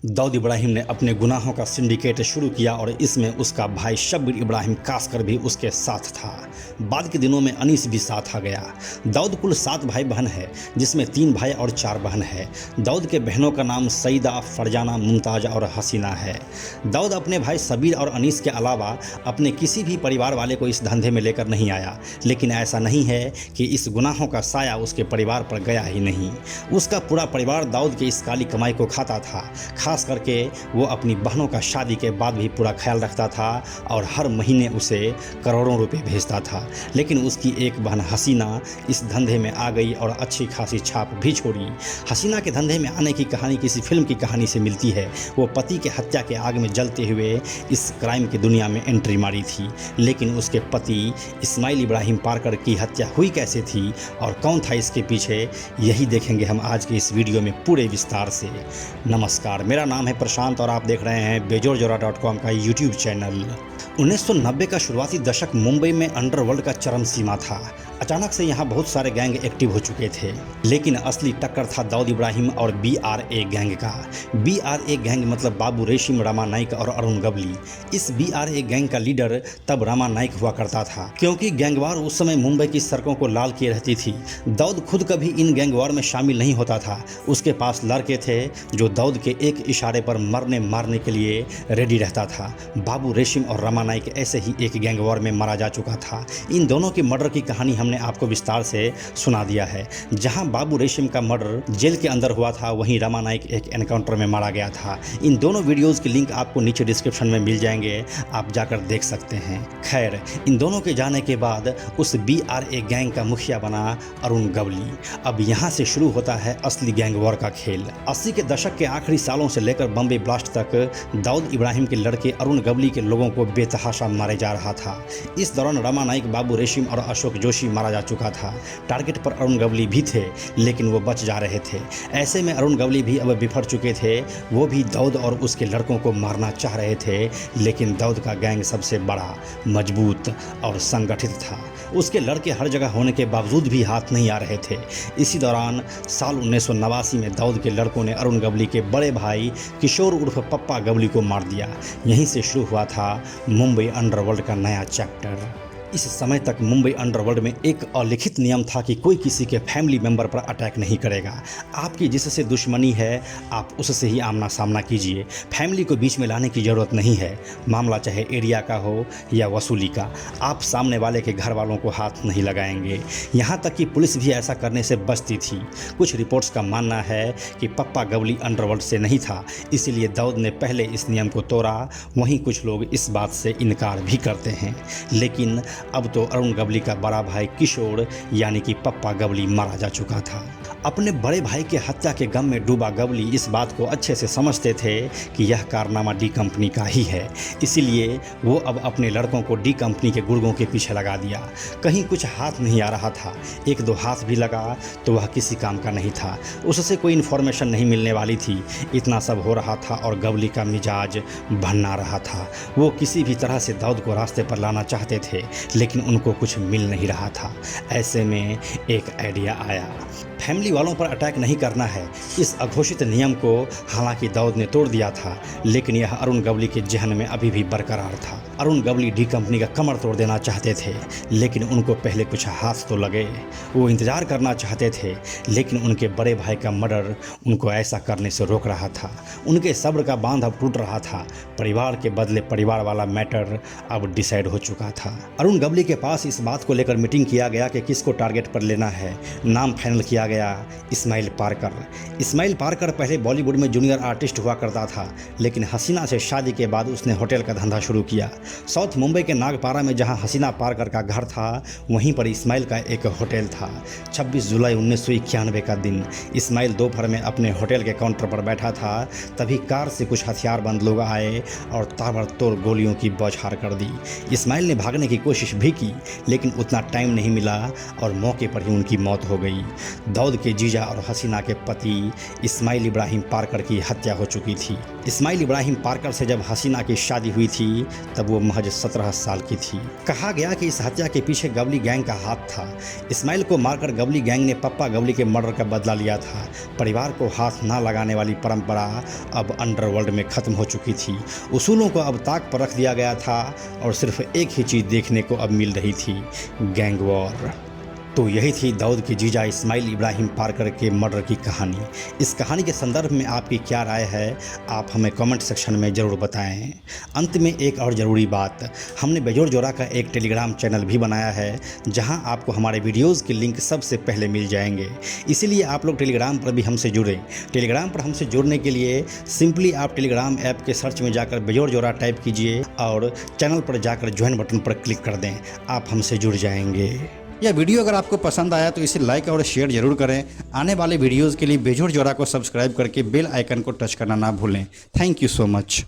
दाऊद इब्राहिम ने अपने गुनाहों का सिंडिकेट शुरू किया और इसमें उसका भाई शब्बीर इब्राहिम कासकर भी उसके साथ था। बाद के दिनों में अनीस भी साथ आ गया। दाऊद कुल 7 भाई बहन है, जिसमें 3 भाई और 4 बहन है। दाऊद के बहनों का नाम सईदा, फरजाना, मुमताज और हसीना है। दाऊद अपने भाई शब्बीर और अनीस के अलावा अपने किसी भी परिवार वाले को इस धंधे में लेकर नहीं आया, लेकिन ऐसा नहीं है कि इस गुनाहों का साया उसके परिवार पर गया ही नहीं। उसका पूरा परिवार दाऊद के इस काली कमाई को खाता था। खास करके वो अपनी बहनों का शादी के बाद भी पूरा ख्याल रखता था और हर महीने उसे करोड़ों रुपए भेजता था। लेकिन उसकी एक बहन हसीना इस धंधे में आ गई और अच्छी खासी छाप भी छोड़ी। हसीना के धंधे में आने की कहानी किसी फिल्म की कहानी से मिलती है। वो पति के हत्या के आग में जलते हुए इस क्राइम की दुनिया में एंट्री मारी थी, लेकिन उसके पति इस्माइल इब्राहिम पारकर की हत्या हुई कैसे थी और कौन था इसके पीछे, यही देखेंगे हम आज के इस वीडियो में पूरे विस्तार से। नमस्कार, मेरा नाम है प्रशांत और आप देख रहे हैं बेजोरजोरा.com का यूट्यूब चैनल। 1990 का शुरुआती दशक मुंबई में अंडरवर्ल्ड का चरम सीमा था। अचानक से यहाँ बहुत सारे गैंग एक्टिव हो चुके थे, लेकिन असली टक्कर था दाऊद इब्राहिम और BRA गैंग का। BRA गैंग मतलब बाबू रेशीम, रमा नाइक और अरुण गवली। इस BRA गैंग का लीडर तब रमा नाइक हुआ करता था, क्योंकि गैंगवार उस समय मुंबई की सड़कों को लाल किए रहती थी। दाऊद खुद कभी इन गैंगवार में शामिल नहीं होता था। उसके पास लड़के थे जो दाऊद के एक इशारे पर मरने मारने के लिए रेडी रहता था। बाबू रेशीम और रमा नाइक ऐसे ही एक गैंगवार में मारा जा चुका था। इन दोनों की मर्डर की कहानी हमने आपको विस्तार से सुना दिया है। जहां बाबू रेशीम का मर्डर जेल के अंदर हुआ था, वहीं रमा नाइक एक एनकाउंटर में मारा गया था। इन दोनों वीडियोस की लिंक आपको नीचे डिस्क्रिप्शन में मिल जाएंगे, आप जाकर देख सकते हैं। खैर, इन दोनों के जाने के बाद उस BRA गैंग का मुखिया बना अरुण गवली। अब यहाँ से शुरू होता है असली गैंग वॉर का खेल। 80 के दशक के आखिरी सालों से लेकर बम्बे ब्लास्ट तक दाऊद इब्राहिम के लड़के अरुण गवली के लोगों को बेतहाशा मारे जा रहा था। इस दौरान रमा नाइक, बाबू रेशीम और अशोक जोशी मारा जा चुका था। टारगेट पर अरुण गवली भी थे, लेकिन वो बच जा रहे थे। ऐसे में अरुण गवली भी अब बिफर चुके थे। वो भी दाऊद और उसके लड़कों को मारना चाह रहे थे, लेकिन दाऊद का गैंग सबसे बड़ा, मजबूत और संगठित था। उसके लड़के हर जगह होने के बावजूद भी हाथ नहीं आ रहे थे। इसी दौरान साल 1989 में दाऊद के लड़कों ने अरुण गवली के बड़े भाई किशोर उर्फ पप्पा गवली को मार दिया। यहीं से शुरू हुआ था मुंबई अंडरवर्ल्ड का नया चैप्टर। इस समय तक मुंबई अंडरवर्ल्ड में एक अलिखित नियम था कि कोई किसी के फैमिली मेंबर पर अटैक नहीं करेगा। आपकी जिससे दुश्मनी है, आप उससे ही आमना सामना कीजिए। फैमिली को बीच में लाने की ज़रूरत नहीं है। मामला चाहे एरिया का हो या वसूली का, आप सामने वाले के घर वालों को हाथ नहीं लगाएंगे। यहाँ तक कि पुलिस भी ऐसा करने से बचती थी। कुछ रिपोर्ट्स का मानना है कि पप्पा गवली अंडरवर्ल्ड से नहीं था, इसीलिए दाऊद ने पहले इस नियम को तोड़ा। वहीं कुछ लोग इस बात से इनकार भी करते हैं, लेकिन अब तो अरुण गवली का बड़ा भाई किशोर यानी कि पप्पा गवली मारा जा चुका था। अपने बड़े भाई के हत्या के गम में डूबा गवली इस बात को अच्छे से समझते थे कि यह कारनामा डी कंपनी का ही है, इसीलिए वो अब अपने लड़कों को डी कंपनी के गुर्गों के पीछे लगा दिया। कहीं कुछ हाथ नहीं आ रहा था, 1-2 हाथ भी लगा तो वह किसी काम का नहीं था। उससे कोई इन्फॉर्मेशन नहीं मिलने वाली थी। इतना सब हो रहा था और गवली का मिजाज भन्ना रहा था। वो किसी भी तरह से दाऊद को रास्ते पर लाना चाहते थे, लेकिन उनको कुछ मिल नहीं रहा था। ऐसे में एक आइडिया आया, फैमिली वालों पर अटैक नहीं करना है। इस अघोषित नियम को हालांकि दाऊद ने तोड़ दिया था, लेकिन यह अरुण गवली के जहन में अभी भी बरकरार था। अरुण गवली डी कंपनी का कमर तोड़ देना चाहते थे, लेकिन उनको पहले कुछ हाथ तो लगे। वो इंतजार करना चाहते थे, लेकिन उनके बड़े भाई का मर्डर उनको ऐसा करने से रोक रहा था। उनके सब्र का बांध अब टूट रहा था। परिवार के बदले परिवार वाला मैटर अब डिसाइड हो चुका था। अरुण गवली के पास इस बात को लेकर मीटिंग किया गया कि किसको टारगेट पर लेना है। नाम फाइनल किया गया इस्माइल पारकर। इस्माइल पारकर पहले बॉलीवुड में जूनियर आर्टिस्ट हुआ करता था, लेकिन हसीना से शादी के बाद उसने होटल का धंधा शुरू किया। साउथ मुंबई के नागपारा में जहां हसीना पारकर का घर था, वहीं पर इस्माइल का एक होटल था। 26 जुलाई 1991 का दिन इस्माइल दोपहर में अपने होटल के काउंटर पर बैठा था, तभी कार से कुछ हथियारबंद लोग आए और ताबड़तोड़ गोलियों की बौछार कर दी। इस्माइल ने भागने की कोशिश भी की, लेकिन उतना टाइम नहीं मिला और मौके पर ही उनकी मौत हो गई। दाऊद के जीजा और हसीना के पति इस्माइल इब्राहिम पारकर की हत्या हो चुकी थी। इस्माइल इब्राहिम पारकर से जब हसीना की शादी हुई थी तब वो महज 17 साल की थी। कहा गया कि इस हत्या के पीछे गवली गैंग का हाथ था। इस्माइल को मारकर गवली गैंग ने पप्पा गवली के मर्डर का बदला लिया था। परिवार को हाथ ना लगाने वाली परंपरा अब अंडरवर्ल्ड में खत्म हो चुकी थी। उसूलों को अब ताक पर रख दिया गया था और सिर्फ एक ही चीज़ देखने को अब मिल रही थी, गैंग वॉर। तो यही थी दाऊद के जीजा इस्माइल इब्राहिम पारकर के मर्डर की कहानी। इस कहानी के संदर्भ में आपकी क्या राय है, आप हमें कमेंट सेक्शन में ज़रूर बताएं। अंत में एक और ज़रूरी बात, हमने बेजोड़ जोरा का एक टेलीग्राम चैनल भी बनाया है जहां आपको हमारे वीडियोज़ के लिंक सबसे पहले मिल जाएंगे। इसीलिए आप लोग टेलीग्राम पर भी हमसे जुड़ें। टेलीग्राम पर हमसे जुड़ने के लिए सिंपली आप टेलीग्राम ऐप के सर्च में जाकर बेजोड़ जोरा टाइप कीजिए और चैनल पर जाकर ज्वाइन बटन पर क्लिक कर दें, आप हमसे जुड़ जाएंगे। यह वीडियो अगर आपको पसंद आया तो इसे लाइक और शेयर जरूर करें। आने वाले वीडियोज़ के लिए बेजोड़ जोरा को सब्सक्राइब करके बेल आइकन को टच करना ना भूलें। Thank you so much.